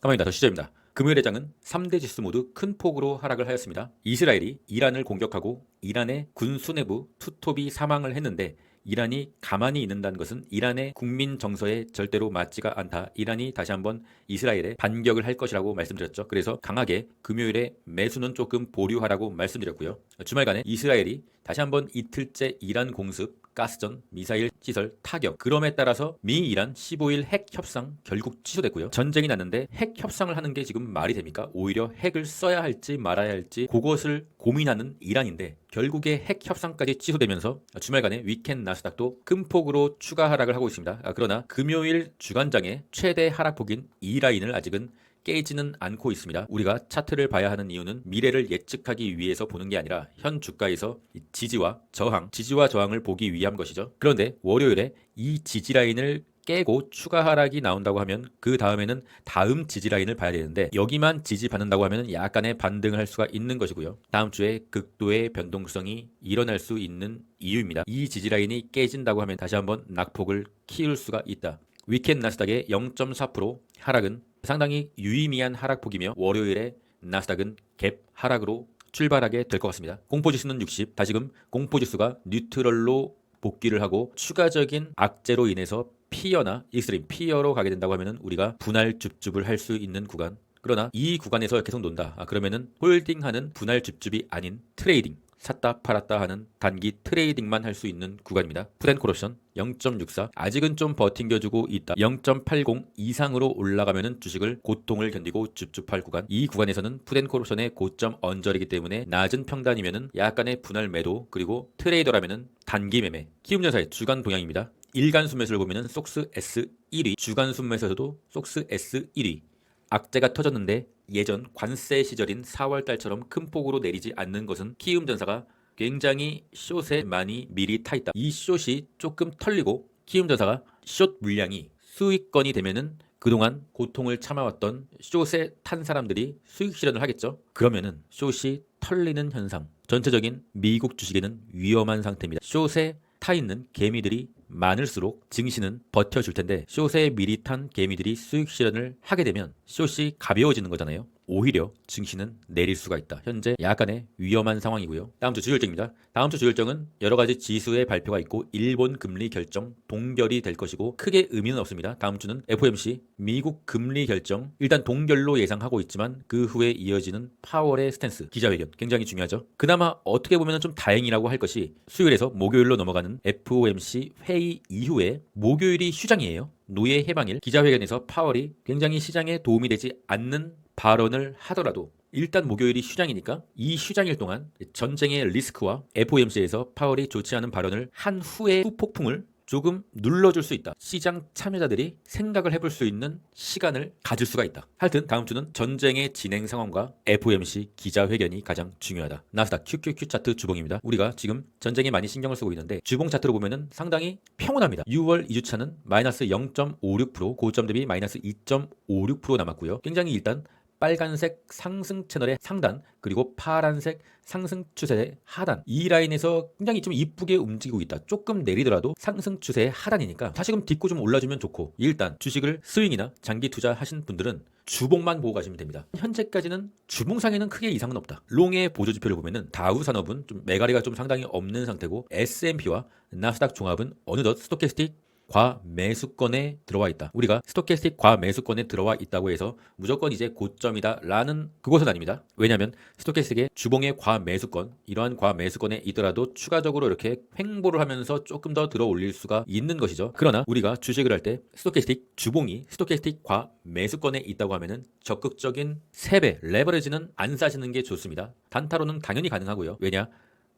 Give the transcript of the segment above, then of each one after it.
가만히다. 더 시절입니다. 금요일의 장은 3대 지수 모두 큰 폭으로 하락을 하였습니다. 이스라엘이 이란을 공격하고 이란의 군 수뇌부 투톱이 사망을 했는데 이란이 가만히 있는다는 것은 이란의 국민 정서에 절대로 맞지가 않다. 이란이 다시 한번 이스라엘에 반격을 할 것이라고 말씀드렸죠. 그래서 강하게 금요일에 매수는 조금 보류하라고 말씀드렸고요. 주말간에 이스라엘이 다시 한번 이틀째 이란 공습, 가스전, 미사일 시설 타격. 그럼에 따라서 미 이란 15일 핵 협상 결국 취소됐고요. 전쟁이 났는데 핵 협상을 하는 게 지금 말이 됩니까? 오히려 핵을 써야 할지 말아야 할지 그것을 고민하는 이란인데 결국에 핵 협상까지 취소되면서 주말간에 위켄 나스닥도 큰 폭으로 추가 하락을 하고 있습니다. 그러나 금요일 주간장의 최대 하락폭인 이 라인을 아직은 깨지는 않고 있습니다. 우리가 차트를 봐야 하는 이유는 미래를 예측하기 위해서 보는 게 아니라 현 주가에서 지지와 저항을 보기 위한 것이죠. 그런데 월요일에 이 지지 라인을 깨고 추가 하락이 나온다고 하면 그 다음에는 다음 지지 라인을 봐야 되는데 여기만 지지받는다고 하면 약간의 반등을 할 수가 있는 것이고요. 다음 주에 극도의 변동성이 일어날 수 있는 이유입니다. 이 지지 라인이 깨진다고 하면 다시 한번 낙폭을 키울 수가 있다. 위켄 나스닥의 0.4% 하락은 상당히 유의미한 하락폭이며 월요일에 나스닥은 갭 하락으로 출발하게 될 것 같습니다. 공포지수는 60, 다시금 공포지수가 뉴트럴로 복귀를 하고 추가적인 악재로 인해서 피어나 익스트림 피어로 가게 된다고 하면 우리가 분할 줍줍을 할 수 있는 구간. 그러나 이 구간에서 계속 논다. 그러면은 홀딩하는 분할 줍줍이 아닌 트레이딩. 샀다 팔았다 하는 단기 트레이딩만 할 수 있는 구간입니다. 푸드앤코러션 0.64 아직은 좀 버팅겨주고 있다. 0.80 이상으로 올라가면은 주식을 고통을 견디고 줍줍할 구간. 이 구간에서는 푸드앤코러션의 고점 언저리이기 때문에 낮은 평단이면은 약간의 분할 매도 그리고 트레이더라면은 단기 매매. 키움전사의 주간 동향입니다. 일간 순매수를 보면은 속스 S 1위, 주간 순매수에서도 속스 S 1위. 악재가 터졌는데 예전 관세 시절인 4월달처럼 큰 폭으로 내리지 않는 것은 키움전사가 굉장히 숏에 많이 미리 타 있다. 이 숏이 조금 털리고 키움전사가 숏 물량이 수익권이 되면은 그동안 고통을 참아왔던 숏에 탄 사람들이 수익 실현을 하겠죠. 그러면은 숏이 털리는 현상. 전체적인 미국 주식에는 위험한 상태입니다. 숏에 타 있는 개미들이 많을수록 증시는 버텨줄 텐데 숏에 미리 탄 개미들이 수익 실현을 하게 되면 숏이 가벼워지는 거잖아요. 오히려 증시는 내릴 수가 있다. 현재 약간의 위험한 상황이고요. 다음 주 주요일정입니다. 다음 주 주요일정은 여러 가지 지수의 발표가 있고 일본 금리 결정 동결이 될 것이고 크게 의미는 없습니다. 다음 주는 FOMC 미국 금리 결정 일단 동결로 예상하고 있지만 그 후에 이어지는 파월의 스탠스 기자회견 굉장히 중요하죠. 그나마 어떻게 보면 좀 다행이라고 할 것이 수요일에서 목요일로 넘어가는 FOMC 회의 이후에 목요일이 휴장이에요. 노예 해방일 기자회견에서 파월이 굉장히 시장에 도움이 되지 않는 발언을 하더라도 일단 목요일이 휴장이니까 이 휴장일 동안 전쟁의 리스크와 FOMC에서 파월이 좋지 않은 발언을 한 후에 후폭풍을 조금 눌러줄 수 있다. 시장 참여자들이 생각을 해볼 수 있는 시간을 가질 수가 있다. 하여튼 다음 주는 전쟁의 진행 상황과 FOMC 기자회견이 가장 중요하다. 나스닥 QQQ 차트 주봉입니다. 우리가 지금 전쟁에 많이 신경을 쓰고 있는데 주봉 차트로 보면은 상당히 평온합니다. 6월 2주차는 마이너스 0.56%, 고점 대비 마이너스 2.56% 남았고요. 굉장히 일단 빨간색 상승 채널의 상단 그리고 파란색 상승 추세의 하단 이 라인에서 굉장히 좀 이쁘게 움직이고 있다. 조금 내리더라도 상승 추세의 하단이니까 다시금 딛고 좀 올라주면 좋고 일단 주식을 스윙이나 장기 투자하신 분들은 주봉만 보고 가시면 됩니다. 현재까지는 주봉상에는 크게 이상은 없다. 롱의 보조지표를 보면은 다우산업은 좀 매가리가 좀 상당히 없는 상태고 S&P와 나스닥 종합은 어느덧 스토캐스틱 과매수권에 들어와 있다. 우리가 스토캐스틱 과매수권에 들어와 있다고 해서 무조건 이제 고점이다 라는 그것은 아닙니다. 왜냐하면 스토캐스틱의 주봉의 과매수권 이러한 과매수권에 있더라도 추가적으로 이렇게 횡보를 하면서 조금 더 들어 올릴 수가 있는 것이죠. 그러나 우리가 주식을 할 때 스토캐스틱 주봉이 스토캐스틱 과매수권에 있다고 하면은 적극적인 세배 레버리지는 안 사시는 게 좋습니다. 단타로는 당연히 가능하고요. 왜냐?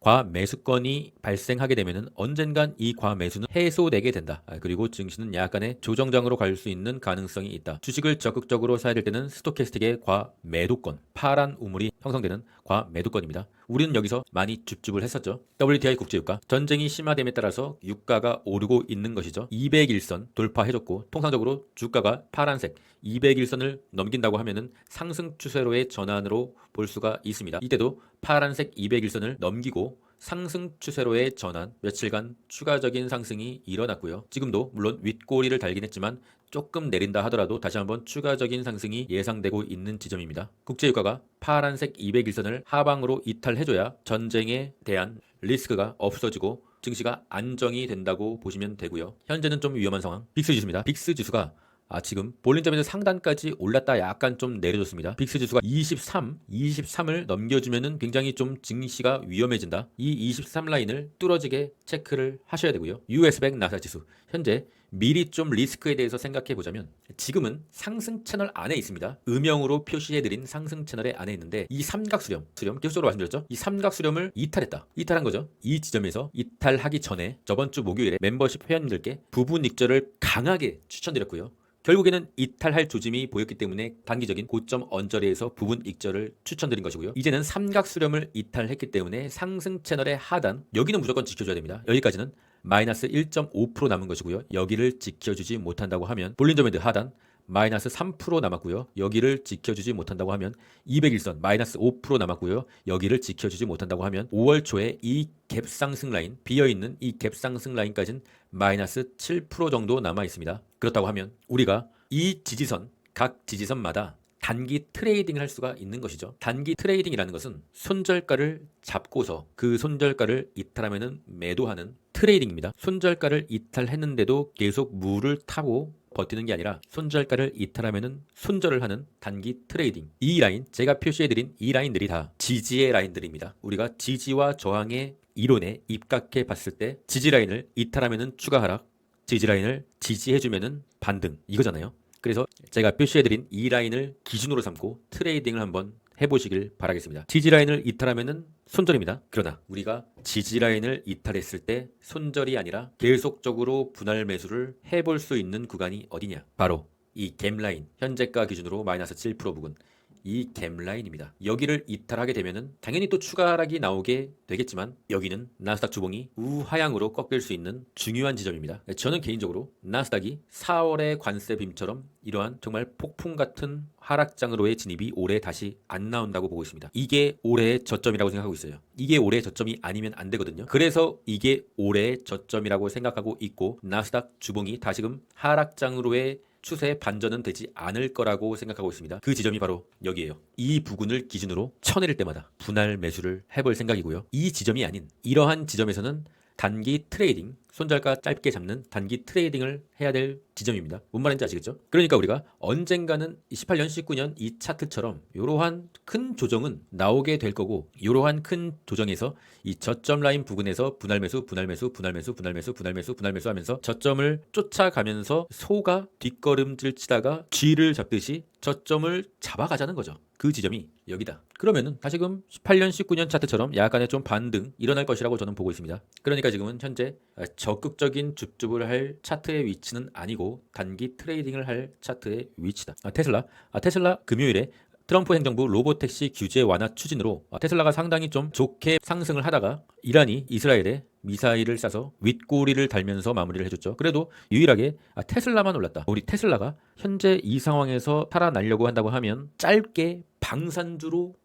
과매수권이 발생하게 되면 언젠간 이 과매수는 해소되게 된다. 그리고 증시는 약간의 조정장으로 갈 수 있는 가능성이 있다. 주식을 적극적으로 사야 될 때는 스토캐스틱의 과매도권, 파란 우물이 형성되는 과매도권입니다. 우리는 여기서 많이 줍줍을 했었죠. WTI 국제유가 전쟁이 심화됨에 따라서 유가가 오르고 있는 것이죠. 200일선 돌파해줬고 통상적으로 주가가 파란색 200일선을 넘긴다고 하면은 상승 추세로의 전환으로 볼 수가 있습니다. 이때도 파란색 200일선을 넘기고 상승 추세로의 전환, 며칠간 추가적인 상승이 일어났고요. 지금도 물론 윗꼬리를 달긴 했지만 조금 내린다 하더라도 다시 한번 추가적인 상승이 예상되고 있는 지점입니다. 국제유가가 파란색 200일선을 하방으로 이탈해줘야 전쟁에 대한 리스크가 없어지고 증시가 안정이 된다고 보시면 되고요. 현재는 좀 위험한 상황. 빅스 지수입니다. 빅스 지수가 지금 볼린점에서 상단까지 올랐다 약간 좀 내려줬습니다. 빅스 지수가 23을 넘겨주면은 굉장히 좀 증시가 위험해진다. 이 23 라인을 뚫어지게 체크를 하셔야 되고요. US100 나스닥 지수 현재 미리 좀 리스크에 대해서 생각해 보자면 지금은 상승 채널 안에 있습니다. 음영으로 표시해드린 상승 채널의 안에 있는데 이 삼각수렴 계속적으로 말씀드렸죠. 이 삼각수렴을 이탈한 거죠. 이 지점에서 이탈하기 전에 저번 주 목요일에 멤버십 회원님들께 부분 익절을 강하게 추천드렸고요. 결국에는 이탈할 조짐이 보였기 때문에 단기적인 고점 언저리에서 부분 익절을 추천드린 것이고요. 이제는 삼각수렴을 이탈했기 때문에 상승 채널의 하단 여기는 무조건 지켜줘야 됩니다. 여기까지는 마이너스 1.5% 남은 것이고요. 여기를 지켜주지 못한다고 하면 볼린저 밴드 하단 마이너스 3% 남았고요. 여기를 지켜주지 못한다고 하면 200일선 마이너스 5% 남았고요. 여기를 지켜주지 못한다고 하면 5월 초에 이 갭상승 라인 비어있는 이 갭상승 라인까지는 마이너스 7% 정도 남아 있습니다. 그렇다고 하면 우리가 이 지지선 각 지지선마다 단기 트레이딩을 할 수가 있는 것이죠. 단기 트레이딩이라는 것은 손절가를 잡고서 그 손절가를 이탈하면 매도하는 트레이딩입니다. 손절가를 이탈했는데도 계속 물을 타고 버티는 게 아니라 손절가를 이탈하면 손절을 하는 단기 트레이딩. 이 라인, 제가 표시해드린 이 라인들이 다 지지의 라인들입니다. 우리가 지지와 저항의 이론에 입각해 봤을 때 지지 라인을 이탈하면 추가 하락, 지지 라인을 지지해주면 반등 이거잖아요. 그래서 제가 표시해드린 이 라인을 기준으로 삼고 트레이딩을 한번 해보시길 바라겠습니다. 지지 라인을 이탈하면 손절입니다. 그러나 우리가 지지 라인을 이탈했을 때 손절이 아니라 계속적으로 분할 매수를 해볼 수 있는 구간이 어디냐? 바로 이 갭 라인, 현재가 기준으로 마이너스 7% 부근, 이 갭 라인입니다. 여기를 이탈하게 되면은 당연히 또 추가 하락이 나오게 되겠지만 여기는 나스닥 주봉이 우하향으로 꺾일 수 있는 중요한 지점입니다. 저는 개인적으로 나스닥이 4월의 관세 빔처럼 이러한 정말 폭풍 같은 하락장으로의 진입이 올해 다시 안 나온다고 보고 있습니다. 이게 올해의 저점이라고 생각하고 있어요. 이게 올해의 저점이 아니면 안 되거든요. 그래서 이게 올해의 저점이라고 생각하고 있고 나스닥 주봉이 다시금 하락장으로의 추세 반전은 되지 않을 거라고 생각하고 있습니다. 그 지점이 바로 여기에요. 이 부근을 기준으로 쳐내릴 때마다 분할 매수를 해볼 생각이고요. 이 지점이 아닌 이러한 지점에서는 단기 트레이딩, 손절가 짧게 잡는 단기 트레이딩을 해야 될 지점입니다. 뭔 말인지 아시겠죠? 그러니까 우리가 언젠가는 18년, 19년 이 차트처럼 이러한 큰 조정은 나오게 될 거고 이러한 큰 조정에서 이 저점 라인 부근에서 분할 매수 하면서 저점을 쫓아가면서 소가 뒷걸음질 치다가 쥐를 잡듯이 저점을 잡아가자는 거죠. 그 지점이 여기다. 그러면은 다시금 18년, 19년 차트처럼 약간의 좀 반등 일어날 것이라고 저는 보고 있습니다. 그러니까 지금은 현재 적극적인 줍줍을 할 차트의 위치는 아니고 단기 트레이딩을 할 차트의 위치다. 테슬라 금요일에 트럼프 행정부 로보택시 규제 완화 추진으로 테슬라가 상당히 좀 좋게 상승을 하다가 이란이 이스라엘에 미사일을 쏴서 윗꼬리를 달면서 마무리를 해줬죠. 그래도 유일하게 테슬라만 올랐다. 우리 테슬라가 현재 이 상황에서 살아나려고 한다고 하면 짧게 방산주로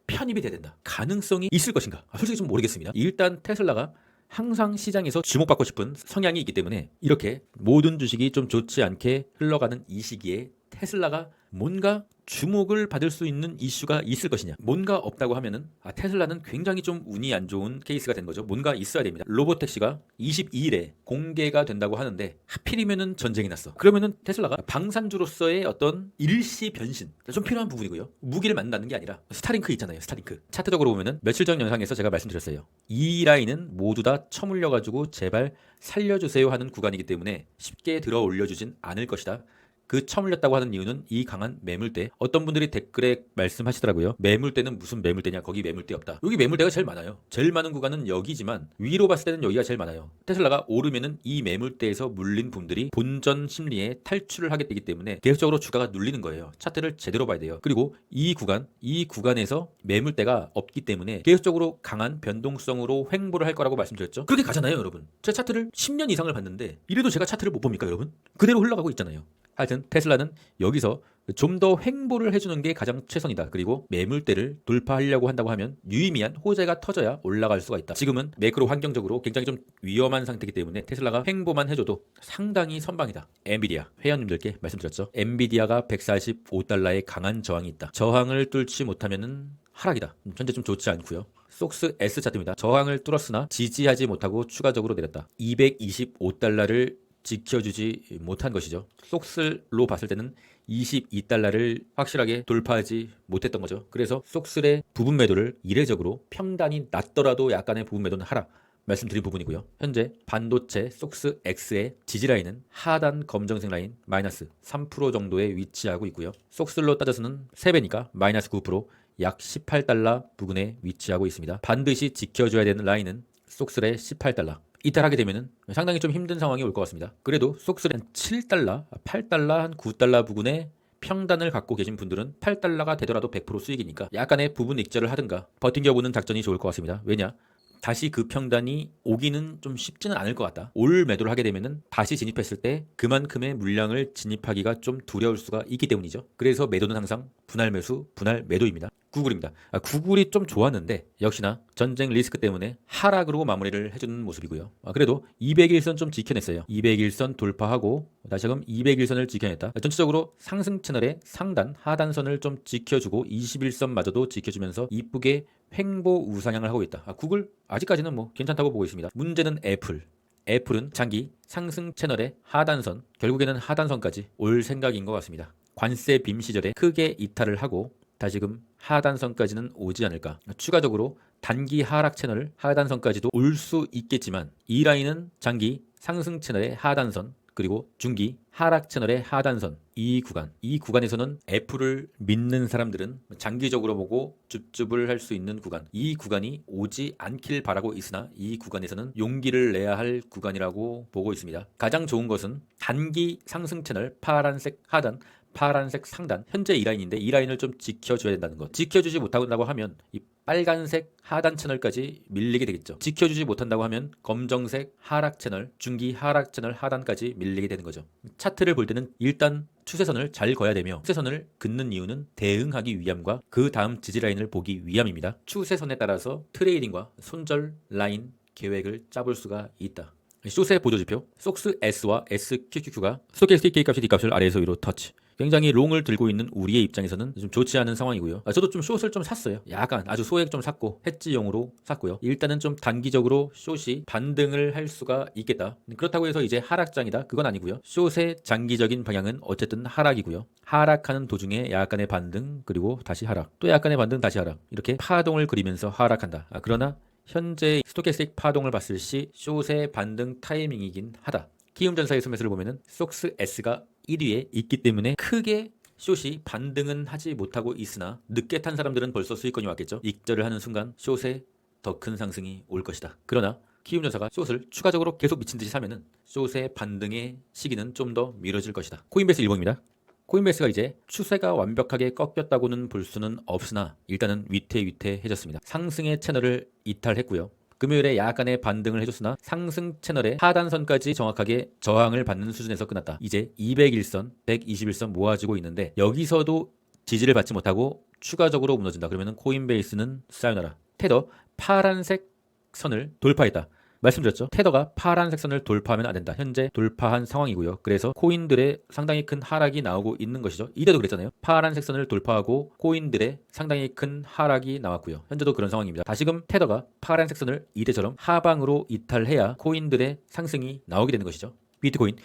편입이 돼야 된다. 가능성이 있을 것인가? 솔직히 좀 모르겠습니다. 일단 테슬라가 항상 시장에서 주목받고 싶은 성향이 있기 때문에 이렇게 모든 주식이 좀 좋지 않게 흘러가는 이 시기에 테슬라가 뭔가 주목을 받을 수 있는 이슈가 있을 것이냐. 뭔가 없다고 하면은 테슬라는 굉장히 좀 운이 안 좋은 케이스가 된 거죠. 뭔가 있어야 됩니다. 로보택시가 22일에 공개가 된다고 하는데 하필이면은 전쟁이 났어. 그러면은 테슬라가 방산주로서의 어떤 일시 변신 좀 필요한 부분이고요. 무기를 만든다는 게 아니라 스타링크 있잖아요. 스타링크. 차트적으로 보면은 며칠 전 영상에서 제가 말씀드렸어요. 이 라인은 모두 다 처물려 가지고 제발 살려주세요 하는 구간이기 때문에 쉽게 들어 올려주진 않을 것이다. 그 처물렸다고 하는 이유는 이 강한 매물대. 어떤 분들이 댓글에 말씀하시더라고요. 매물대는 무슨 매물대냐? 거기 매물대 없다. 여기 매물대가 제일 많아요. 제일 많은 구간은 여기지만 위로 봤을 때는 여기가 제일 많아요. 테슬라가 오르면은 이 매물대에서 물린 분들이 본전 심리에 탈출을 하게 되기 때문에 계속적으로 주가가 눌리는 거예요. 차트를 제대로 봐야 돼요. 그리고 이 구간에서 매물대가 없기 때문에 계속적으로 강한 변동성으로 횡보를 할 거라고 말씀드렸죠. 그렇게 가잖아요, 여러분. 제 차트를 10년 이상을 봤는데 이래도 제가 차트를 못 봅니까, 여러분? 그대로 흘러가고 있잖아요. 하여튼 테슬라는 여기서 좀 더 횡보를 해주는 게 가장 최선이다. 그리고 매물대를 돌파하려고 한다고 하면 유의미한 호재가 터져야 올라갈 수가 있다. 지금은 매크로 환경적으로 굉장히 좀 위험한 상태이기 때문에 테슬라가 횡보만 해줘도 상당히 선방이다. 엔비디아 회원님들께 말씀드렸죠. 엔비디아가 145달러의 강한 저항이 있다. 저항을 뚫지 못하면은 하락이다. 현재 좀 좋지 않고요. 속스 S 차트입니다. 저항을 뚫었으나 지지하지 못하고 추가적으로 내렸다. 225달러를 지켜주지 못한 것이죠. 속슬로 봤을 때는 22달러를 확실하게 돌파하지 못했던 거죠. 그래서 속슬의 부분 매도를 이례적으로 평단이 낮더라도 약간의 부분 매도는 하라 말씀드린 부분이고요. 현재 반도체 속스 X의 지지라인은 하단 검정색 라인 마이너스 3% 정도에 위치하고 있고요. 속슬로 따져서는 3배니까 마이너스 9%, 약 18달러 부근에 위치하고 있습니다. 반드시 지켜줘야 되는 라인은 속슬의 18달러. 이탈하게 되면은 상당히 좀 힘든 상황이 올 것 같습니다. 그래도 속슬은 7달러, 8달러, 한 9달러 부근에 평단을 갖고 계신 분들은 8달러가 되더라도 100% 수익이니까 약간의 부분 익절을 하든가 버팅겨보는 작전이 좋을 것 같습니다. 왜냐? 다시 그 평단이 오기는 좀 쉽지는 않을 것 같다. 올 매도를 하게 되면은 다시 진입했을 때 그만큼의 물량을 진입하기가 좀 두려울 수가 있기 때문이죠. 그래서 매도는 항상 분할 매수, 분할 매도입니다. 구글입니다. 구글이 좀 좋았는데 역시나 전쟁 리스크 때문에 하락으로 마무리를 해주는 모습이고요. 그래도 200일선 좀 지켜냈어요. 200일선 돌파하고 다시금 200일선을 지켜냈다. 전체적으로 상승 채널의 상단, 하단선을 좀 지켜주고 21선마저도 지켜주면서 이쁘게 횡보 우상향을 하고 있다. 구글 아직까지는 뭐 괜찮다고 보고 있습니다. 문제는 애플은 장기 상승 채널의 하단선, 결국에는 하단선까지 올 생각인 것 같습니다. 관세 빔 시절에 크게 이탈을 하고 다시금 하단선까지는 오지 않을까. 추가적으로 단기 하락 채널 하단선까지도 올 수 있겠지만 이 라인은 장기 상승 채널의 하단선 그리고 중기 하락 채널의 하단선 이 구간에서는 애플을 믿는 사람들은 장기적으로 보고 줍줍을 할 수 있는 구간, 이 구간이 오지 않길 바라고 있으나 이 구간에서는 용기를 내야 할 구간이라고 보고 있습니다. 가장 좋은 것은 단기 상승 채널 파란색 하단, 파란색 상단, 현재 이 라인인데 이 라인을 좀 지켜줘야 된다는 것. 지켜주지 못한다고 하면 이 빨간색 하단 채널까지 밀리게 되겠죠. 지켜주지 못한다고 하면 검정색 하락 채널, 중기 하락 채널 하단까지 밀리게 되는 거죠. 차트를 볼 때는 일단 추세선을 잘 그어야 되며 추세선을 긋는 이유는 대응하기 위함과 그 다음 지지라인을 보기 위함입니다. 추세선에 따라서 트레이딩과 손절 라인 계획을 짜볼 수가 있다. 숏의 보조지표 속스 S와 SQQQ가 스토캐스틱 K값이 D값을 아래에서 위로 터치. 굉장히 롱을 들고 있는 우리의 입장에서는 좀 좋지 않은 상황이고요. 저도 좀 숏을 좀 샀어요. 약간 아주 소액 좀 샀고 해지용으로 샀고요. 일단은 좀 단기적으로 숏이 반등을 할 수가 있겠다. 그렇다고 해서 이제 하락장이다. 그건 아니고요. 숏의 장기적인 방향은 어쨌든 하락이고요. 하락하는 도중에 약간의 반등 그리고 다시 하락. 또 약간의 반등 다시 하락. 이렇게 파동을 그리면서 하락한다. 그러나 현재 스토캐스틱 파동을 봤을 시 숏의 반등 타이밍이긴 하다. 키움전사의 소매수를 보면은 속스 S가 1위에 있기 때문에 크게 숏이 반등은 하지 못하고 있으나 늦게 탄 사람들은 벌써 수익권이 왔겠죠. 익절을 하는 순간 숏에 더 큰 상승이 올 것이다. 그러나 키움전사가 숏을 추가적으로 계속 미친 듯이 사면은 숏의 반등의 시기는 좀 더 미뤄질 것이다. 코인베이스 일봉입니다. 코인베이스가 이제 추세가 완벽하게 꺾였다고는 볼 수는 없으나 일단은 위태위태해졌습니다. 상승의 채널을 이탈했고요. 금요일에 약간의 반등을 해줬으나 상승 채널의 하단선까지 정확하게 저항을 받는 수준에서 끝났다. 이제 201선, 121선 모아지고 있는데 여기서도 지지를 받지 못하고 추가적으로 무너진다. 그러면 코인베이스는 사요나라. 테더 파란색 선을 돌파했다. 말씀드렸죠. 테더가 파란색 선을 돌파하면 안 된다. 현재 돌파한 상황이고요. 그래서 코인들의 상당히 큰 하락이 나오고 있는 것이죠. 이때도 그랬잖아요. 파란색 선을 돌파하고 코인들의 상당히 큰 하락이 나왔고요. 현재도 그런 상황입니다. 다시금 테더가 파란색 선을 이때처럼 하방으로 이탈해야 코인들의 상승이 나오게 되는 것이죠. 비트코인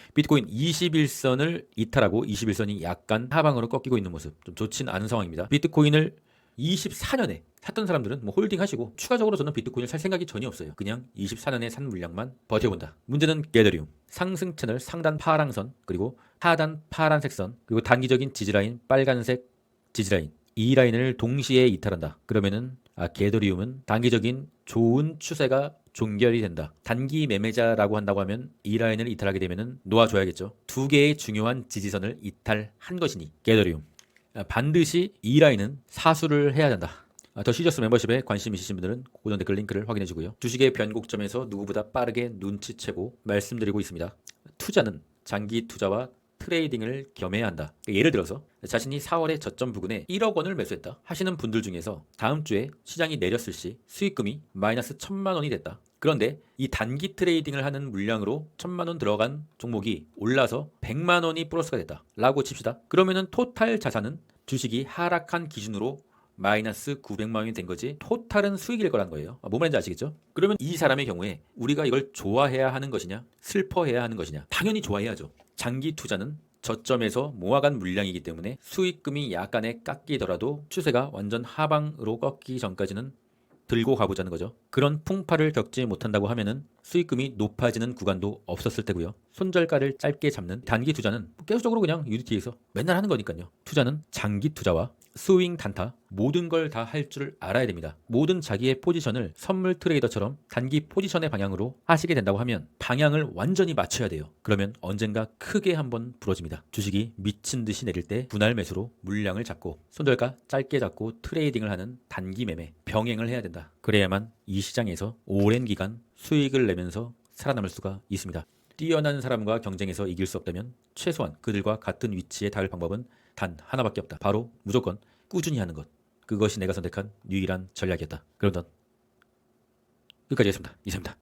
21선을 이탈하고 21선이 약간 하방으로 꺾이고 있는 모습 좀 좋진 않은 상황입니다. 비트코인을 24년에 샀던 사람들은 뭐 홀딩 하시고 추가적으로 저는 비트코인을 살 생각이 전혀 없어요. 그냥 24년에 산 물량만 버텨본다. 문제는 게더리움 상승 채널 상단 파랑선 그리고 하단 파란색 선 그리고 단기적인 지지라인 빨간색 지지라인 이 라인을 동시에 이탈한다. 그러면은 게더리움은 단기적인 좋은 추세가 종결이 된다. 단기 매매자라고 한다고 하면 이 라인을 이탈하게 되면은 놓아줘야겠죠. 두 개의 중요한 지지선을 이탈한 것이니 게더리움 반드시 이 라인은 사수를 해야 된다. 더 시저스 멤버십에 관심 있으신 분들은 고정 댓글 링크를 확인해 주고요. 주식의 변곡점에서 누구보다 빠르게 눈치채고 말씀드리고 있습니다. 투자는 장기 투자와 트레이딩을 겸해야 한다. 예를 들어서 자신이 4월에 저점 부근에 1억 원을 매수했다 하시는 분들 중에서 다음 주에 시장이 내렸을 시 수익금이 마이너스 1,000만 원이 됐다. 그런데 이 단기 트레이딩을 하는 물량으로 1,000만 원 들어간 종목이 올라서 100만 원이 플러스가 됐다 라고 칩시다. 그러면은 토탈 자산은 주식이 하락한 기준으로 마이너스 900만 원이 된 거지 토탈은 수익일 거란 거예요. 뭔 말인지 아시겠죠? 그러면 이 사람의 경우에 우리가 이걸 좋아해야 하는 것이냐 슬퍼해야 하는 것이냐, 당연히 좋아해야죠. 장기 투자는 저점에서 모아간 물량이기 때문에 수익금이 약간의 깎이더라도 추세가 완전 하방으로 꺾이기 전까지는 들고 가보자는 거죠. 그런 풍파를 겪지 못한다고 하면은 수익금이 높아지는 구간도 없었을 테고요. 손절가를 짧게 잡는 단기 투자는 계속적으로 그냥 UDT에서 맨날 하는 거니까요. 투자는 장기 투자와 스윙 단타 모든 걸 다 할 줄 알아야 됩니다. 모든 자기의 포지션을 선물 트레이더처럼 단기 포지션의 방향으로 하시게 된다고 하면 방향을 완전히 맞춰야 돼요. 그러면 언젠가 크게 한번 부러집니다. 주식이 미친 듯이 내릴 때 분할 매수로 물량을 잡고 손절가 짧게 잡고 트레이딩을 하는 단기 매매 병행을 해야 된다. 그래야만 이 시장에서 오랜 기간 수익을 내면서 살아남을 수가 있습니다. 뛰어난 사람과 경쟁해서 이길 수 없다면 최소한 그들과 같은 위치에 닿을 방법은 단 하나밖에 없다. 바로 무조건 꾸준히 하는 것. 그것이 내가 선택한 유일한 전략이었다. 그럼 넌 끝까지 했습니다. 이상입니다.